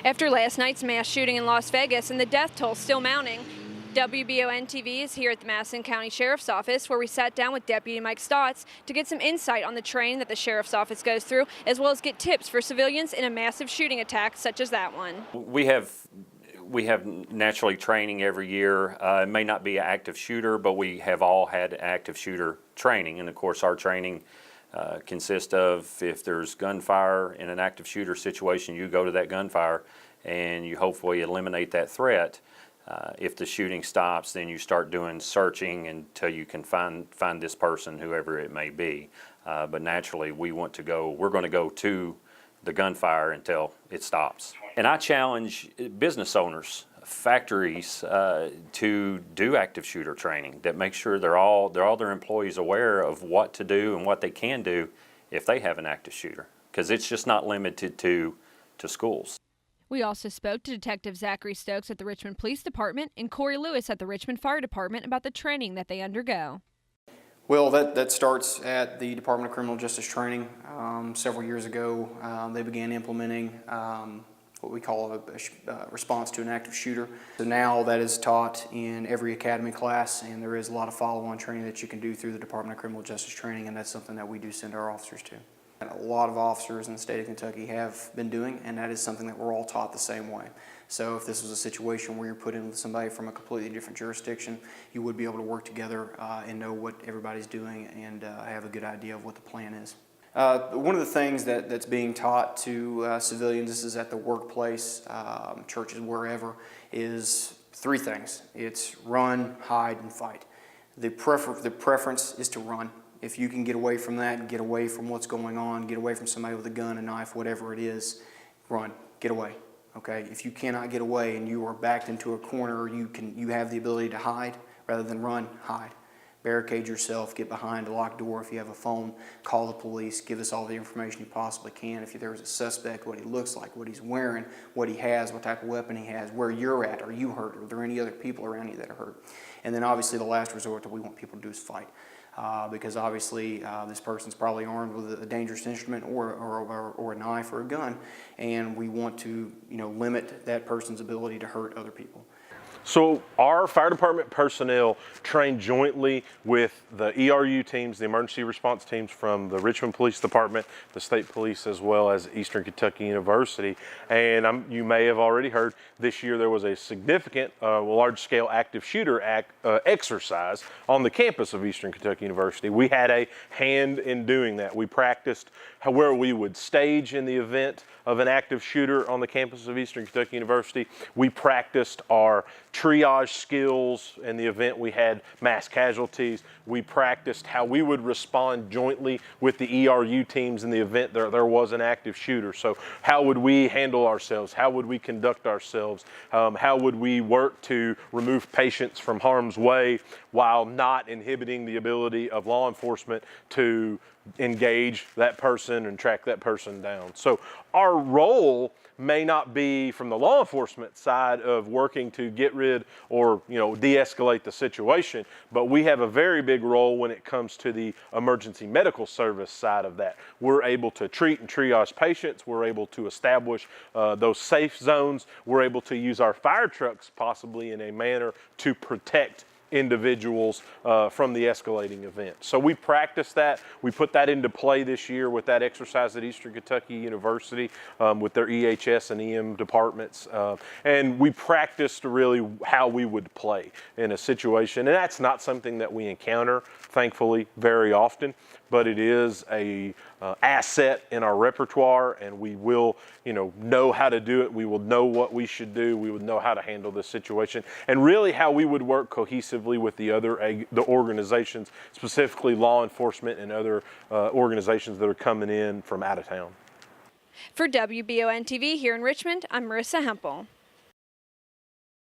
After last night's mass shooting in Las Vegas and the death toll still mounting, WBON-TV is here at the Madison County Sheriff's Office, where we sat down with Deputy Mike Stotts to get some insight on the training that the Sheriff's Office goes through, as well as get tips for civilians in a massive shooting attack such as that one. We have naturally training every year. It may not be an active shooter, but we have all had active shooter training. And of course our training consists of, if there's gunfire in an active shooter situation, you go to that gunfire and you hopefully eliminate that threat. If the shooting stops, then you start doing searching until you can find this person, whoever it may be. But naturally we're going to go to the gunfire until it stops. And I challenge business owners, factories, to do active shooter training, that make sure they're all their employees aware of what to do and what they can do if they have an active shooter, because it's just not limited to schools. We also spoke to Detective Zachary Stokes at the Richmond Police Department and Corey Lewis at the Richmond Fire Department about the training that they undergo. Well, that starts at the Department of Criminal Justice Training. Several years ago, they began implementing what we call a response to an active shooter. So now that is taught in every academy class, and there is a lot of follow-on training that you can do through the Department of Criminal Justice Training, and that's something that we do send our officers to. A lot of officers in the state of Kentucky have been doing, and that is something that we're all taught the same way. So if this was a situation where you're put in with somebody from a completely different jurisdiction, you would be able to work together and know what everybody's doing and have a good idea of what the plan is. One of the things that's being taught to civilians, this is at the workplace, churches, wherever, is three things. It's run, hide, and fight. The preference is to run. If you can get away from that, get away from what's going on, get away from somebody with a gun, a knife, whatever it is, run, get away. Okay? If you cannot get away and you are backed into a corner, you have the ability to hide rather than run, hide. Barricade yourself, get behind a locked door. If you have a phone, call the police, give us all the information you possibly can. If there's a suspect, what he looks like, what he's wearing, what he has, what type of weapon he has, where you're at, are you hurt, are there any other people around you that are hurt? And then obviously the last resort that we want people to do is fight. Because obviously this person's probably armed with a dangerous instrument or a knife or a gun, and we want to limit that person's ability to hurt other people. So our fire department personnel train jointly with the ERU teams, the emergency response teams from the Richmond Police Department, the state police, as well as Eastern Kentucky University. And you may have already heard, this year there was a significant large-scale active shooter exercise on the campus of Eastern Kentucky University. We had a hand in doing that. We practiced where we would stage in the event of an active shooter on the campus of Eastern Kentucky University. We practiced our triage skills in the event we had mass casualties. We practiced how we would respond jointly with the ERU teams in the event there was an active shooter. So how would we handle ourselves? How would we conduct ourselves? How would we work to remove patients from harm's way while not inhibiting the ability of law enforcement to engage that person and track that person down? So our role may not be from the law enforcement side of working to get rid or de-escalate the situation, but we have a very big role when it comes to the emergency medical service side of that. We're able to treat and triage patients. We're able to establish those safe zones. We're able to use our fire trucks possibly in a manner to protect individuals from the escalating event. So we practice that. We put that into play this year with that exercise at Eastern Kentucky University with their EHS and EM departments. And we practiced really how we would play in a situation. And that's not something that we encounter, thankfully, very often, but it is a asset in our repertoire, and we will know how to do it. We will know what we should do. We would know how to handle this situation, and really how we would work cohesively with the organizations, specifically law enforcement and other organizations that are coming in from out of town. For WBON-TV here in Richmond, I'm Marissa Hempel.